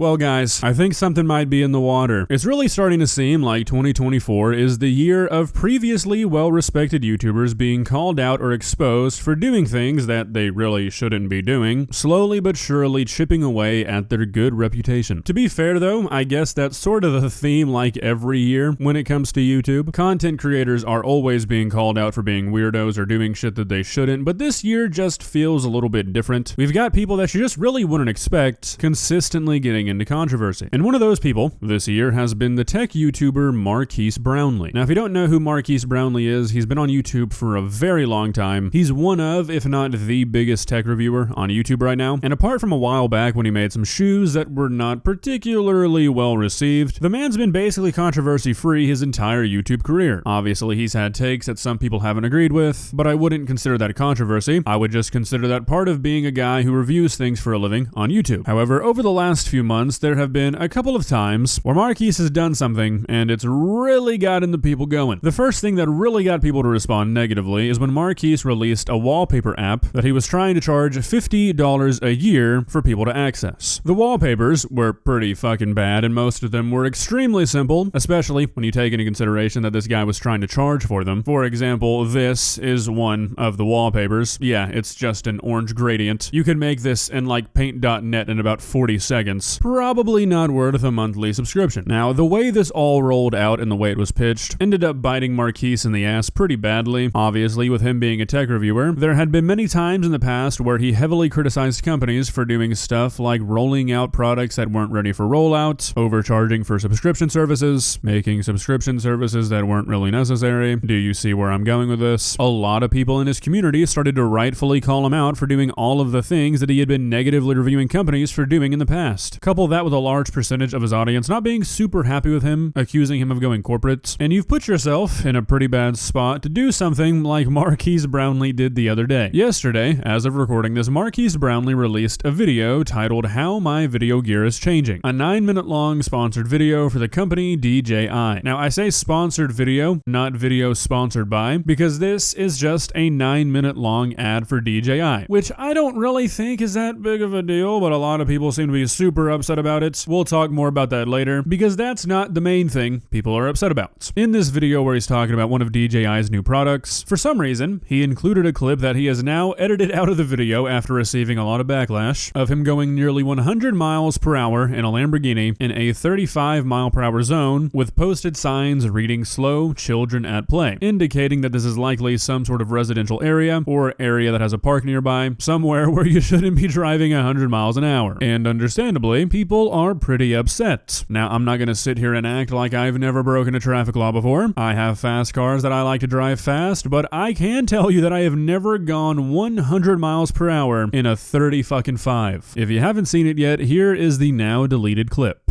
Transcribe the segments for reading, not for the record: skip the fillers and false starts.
Well guys, I think something might be in the water. It's really starting to seem like 2024 is the year of previously well-respected YouTubers being called out or exposed for doing things that they really shouldn't be doing, slowly but surely chipping away at their good reputation. To be fair though, I guess that's sort of a theme like every year when it comes to YouTube. Content creators are always being called out for being weirdos or doing shit that they shouldn't, but this year just feels a little bit different. We've got people that you just really wouldn't expect consistently getting into controversy. And one of those people this year has been the tech YouTuber Marquise Brownlee. Now, if you don't know who Marquise Brownlee is, he's been on YouTube for a very long time. He's one of, if not the biggest tech reviewer on YouTube right now. And apart from a while back when he made some shoes that were not particularly well received, the man's been basically controversy-free his entire YouTube career. Obviously, he's had takes that some people haven't agreed with, but I wouldn't consider that a controversy. I would just consider that part of being a guy who reviews things for a living on YouTube. However, over the last few months, there have been a couple of times where Marquise has done something and it's really gotten the people going. The first thing that really got people to respond negatively is when Marquise released a wallpaper app that he was trying to charge $50 a year for people to access. The wallpapers were pretty fucking bad and most of them were extremely simple, especially when you take into consideration that this guy was trying to charge for them. For example, this is one of the wallpapers. Yeah, it's just an orange gradient. You can make this in like paint.net in about 40 seconds. Probably not worth a monthly subscription. Now, the way this all rolled out and the way it was pitched ended up biting Marquise in the ass pretty badly. Obviously, with him being a tech reviewer, there had been many times in the past where he heavily criticized companies for doing stuff like rolling out products that weren't ready for rollout, overcharging for subscription services, making subscription services that weren't really necessary. Do you see where I'm going with this? A lot of people in his community started to rightfully call him out for doing all of the things that he had been negatively reviewing companies for doing in the past. Couple that with a large percentage of his audience not being super happy with him, accusing him of going corporate, and you've put yourself in a pretty bad spot to do something like Marquise Brownlee did the other day. Yesterday, as of recording this, Marquise Brownlee released a video titled How My Video Gear is Changing, a 9-minute long sponsored video for the company DJI. Now, I say sponsored video, not video sponsored by, because this is just a 9-minute long ad for DJI, which I don't really think is that big of a deal, but a lot of people seem to be super upset about it. We'll talk more about that later, because that's not the main thing people are upset about. In this video where he's talking about one of DJI's new products, for some reason, he included a clip that he has now edited out of the video after receiving a lot of backlash of him going nearly 100 miles per hour in a Lamborghini in a 35 mile per hour zone with posted signs reading slow children at play, indicating that this is likely some sort of residential area or area that has a park nearby, somewhere where you shouldn't be driving 100 miles an hour. And understandably, people are pretty upset. Now, I'm not going to sit here and act like I've never broken a traffic law before. I have fast cars that I like to drive fast, but I can tell you that I have never gone 100 miles per hour in a 30-fucking-5. If you haven't seen it yet, here is the now deleted clip.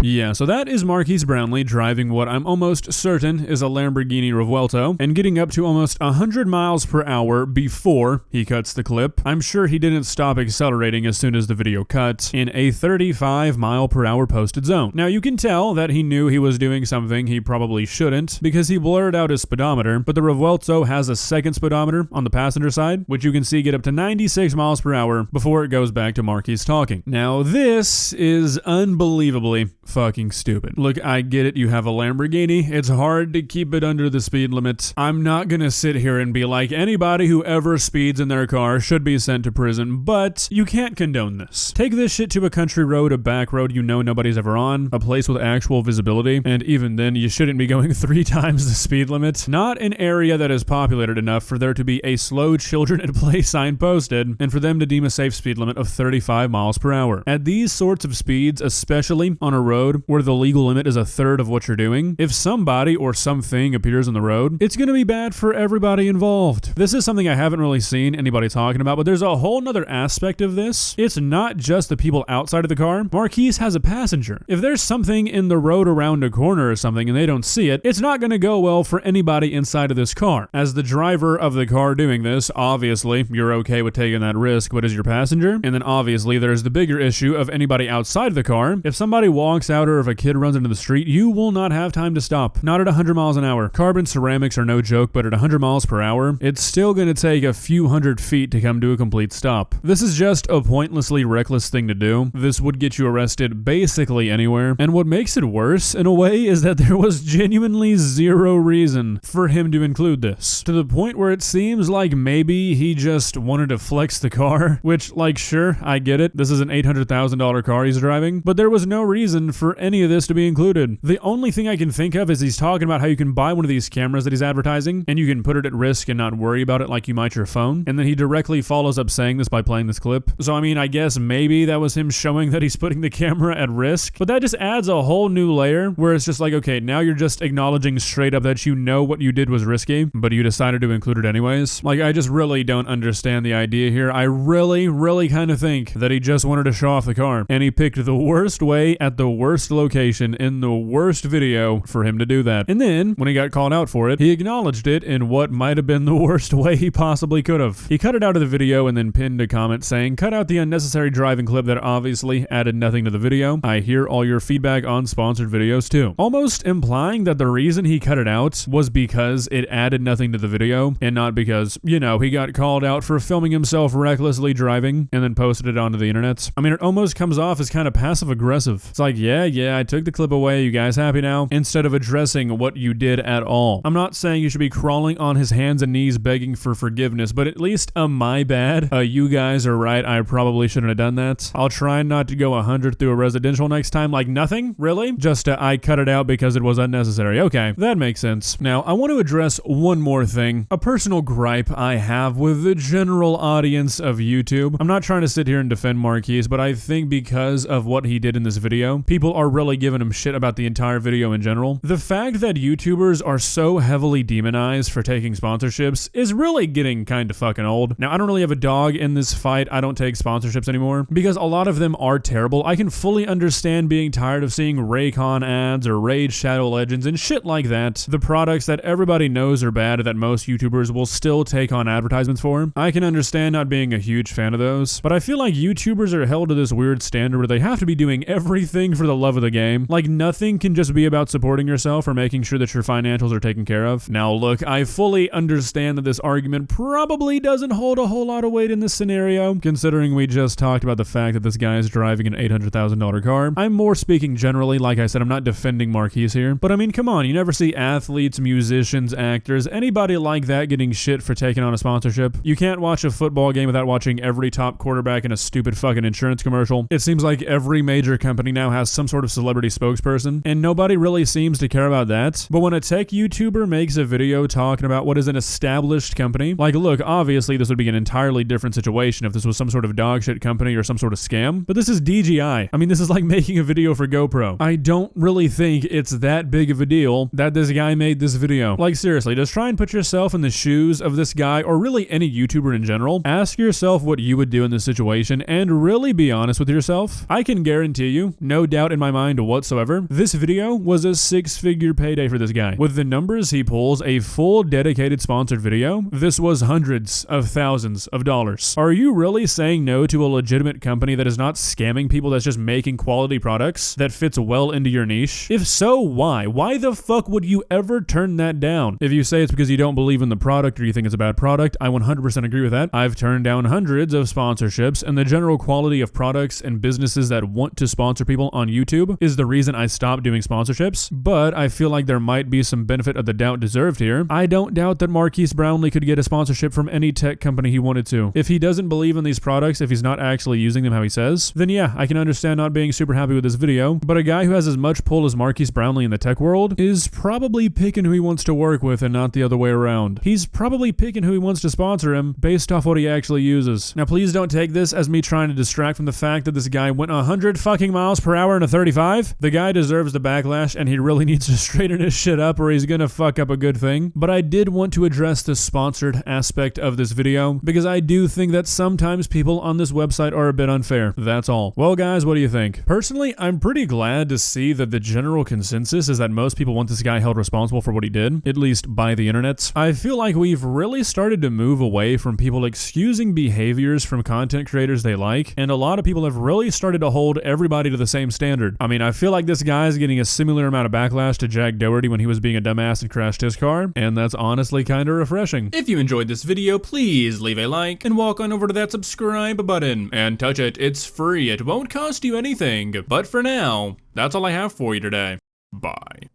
Yeah, so that is Marquise Brownlee driving what I'm almost certain is a Lamborghini Revuelto and getting up to almost 100 miles per hour before he cuts the clip. I'm sure he didn't stop accelerating as soon as the video cut in a 35 mile per hour posted zone. Now you can tell that he knew he was doing something he probably shouldn't because he blurred out his speedometer, but the Revuelto has a second speedometer on the passenger side, which you can see get up to 96 miles per hour before it goes back to Marquise talking. Now this is unbelievably fucking stupid. Look, I get it, you have a Lamborghini, it's hard to keep it under the speed limit. I'm not gonna sit here and be like anybody who ever speeds in their car should be sent to prison, but you can't condone this. Take this shit to a country road, a back road you know nobody's ever on, a place with actual visibility, and even then you shouldn't be going 3 times the speed limit. Not an area that is populated enough for there to be a slow children at play sign posted and for them to deem a safe speed limit of 35 miles per hour. At these sorts of speeds, especially on a road where the legal limit is 1/3 of what you're doing, if somebody or something appears on the road, it's going to be bad for everybody involved. This is something I haven't really seen anybody talking about, but there's a whole nother aspect of this. It's not just the people outside of the car. Marquise has a passenger. If there's something in the road around a corner or something and they don't see it, it's not going to go well for anybody inside of this car. As the driver of the car doing this, obviously you're okay with taking that risk, but as your passenger, and then obviously there's the bigger issue of anybody outside of the car. If somebody walks out or if a kid runs into the street, you will not have time to stop. Not at 100 miles an hour. Carbon ceramics are no joke, but at 100 miles per hour, it's still going to take a few hundred feet to come to a complete stop. This is just a pointlessly reckless thing to do. This would get you arrested basically anywhere. And what makes it worse, in a way, is that there was genuinely zero reason for him to include this. To the point where it seems like maybe he just wanted to flex the car, which, like, sure, I get it. This is an $800,000 car he's driving, but there was no reason for any of this to be included. The only thing I can think of is he's talking about how you can buy one of these cameras that he's advertising, and you can put it at risk and not worry about it like you might your phone. And then he directly follows up saying this by playing this clip. So I mean, I guess maybe that was him showing that he's putting the camera at risk, but that just adds a whole new layer where it's just like, okay, now you're just acknowledging straight up that you know what you did was risky, but you decided to include it anyways. Like, I just really don't understand the idea here. I really kind of think that he just wanted to show off the car, and he picked the worst way at the worst location in the worst video for him to do that. And then, when he got called out for it, he acknowledged it in what might have been the worst way he possibly could have. He cut it out of the video and then pinned a comment saying, "Cut out the unnecessary driving clip that obviously added nothing to the video. I hear all your feedback on sponsored videos too." Almost implying that the reason he cut it out was because it added nothing to the video and not because, you know, he got called out for filming himself recklessly driving and then posted it onto the internet. I mean, it almost comes off as kind of passive aggressive. It's like, yeah, I took the clip away. You guys happy now? Instead of addressing what you did at all. I'm not saying you should be crawling on his hands and knees begging for forgiveness, but at least a my bad. You guys are right. I probably shouldn't have done that. I'll try not to go 100 through a residential next time. Like nothing, really? Just I cut it out because it was unnecessary. Okay, that makes sense. Now, I want to address one more thing. A personal gripe I have with the general audience of YouTube. I'm not trying to sit here and defend Marquise, but I think because of what he did in this video, people are really giving him shit about the entire video in general. The fact that YouTubers are so heavily demonized for taking sponsorships is really getting kind of fucking old. Now, I don't really have a dog in this fight. I don't take sponsorships anymore because a lot of them are terrible. I can fully understand being tired of seeing Raycon ads or Raid Shadow Legends and shit like that. The products that everybody knows are bad that most YouTubers will still take on advertisements for. I can understand not being a huge fan of those, but I feel like YouTubers are held to this weird standard where they have to be doing everything for the love of the game. Like nothing can just be about supporting yourself or making sure that your financials are taken care of. Now look, I fully understand that this argument probably doesn't hold a whole lot of weight in this scenario, considering we just talked about the fact that this guy is driving an $800,000 car. I'm more speaking generally. Like I said, I'm not defending Marquise here, but I mean, come on, you never see athletes, musicians, actors, anybody like that getting shit for taking on a sponsorship. You can't watch a football game without watching every top quarterback in a stupid fucking insurance commercial. It seems like every major company now has some sort of celebrity spokesperson, and nobody really seems to care about that. But when a tech YouTuber makes a video talking about what is an established company, like look, obviously this would be an entirely different situation if this was some sort of dogshit company or some sort of scam, but this is DJI. I mean, this is like making a video for GoPro. I don't really think it's that big of a deal that this guy made this video. Like seriously, just try and put yourself in the shoes of this guy or really any YouTuber in general. Ask yourself what you would do in this situation and really be honest with yourself. I can guarantee you, no doubt in my mind whatsoever, this video was a six-figure payday for this guy. With the numbers he pulls, a full dedicated sponsored video, this was hundreds of thousands of dollars. Are you really saying no to a legitimate company that is not scamming people, that's just making quality products that fits well into your niche? If so, why? Why the fuck would you ever turn that down? If you say it's because you don't believe in the product or you think it's a bad product, I 100% agree with that. I've turned down hundreds of sponsorships, and the general quality of products and businesses that want to sponsor people on YouTube is the reason I stopped doing sponsorships, but I feel like there might be some benefit of the doubt deserved here. I don't doubt that Marquise Brownlee could get a sponsorship from any tech company he wanted to. If he doesn't believe in these products, if he's not actually using them how he says, then yeah, I can understand not being super happy with this video, but a guy who has as much pull as Marquise Brownlee in the tech world is probably picking who he wants to work with and not the other way around. He's probably picking who he wants to sponsor him based off what he actually uses. Now please don't take this as me trying to distract from the fact that this guy went 100 fucking miles per hour in a 35. The guy deserves the backlash and he really needs to straighten his shit up or he's gonna fuck up a good thing. But I did want to address the sponsored aspect of this video because I do think that sometimes people on this website are a bit unfair. That's all. Well guys, what do you think? Personally, I'm pretty glad to see that the general consensus is that most people want this guy held responsible for what he did, at least by the internet. I feel like we've really started to move away from people excusing behaviors from content creators they like, and a lot of people have really started to hold everybody to the same standard. standard. I mean, I feel like this guy's getting a similar amount of backlash to Jack Doherty when he was being a dumbass and crashed his car, and that's honestly kind of refreshing. If you enjoyed this video, please leave a like and walk on over to that subscribe button and touch it. It's free. It won't cost you anything. But for now, that's all I have for you today. Bye.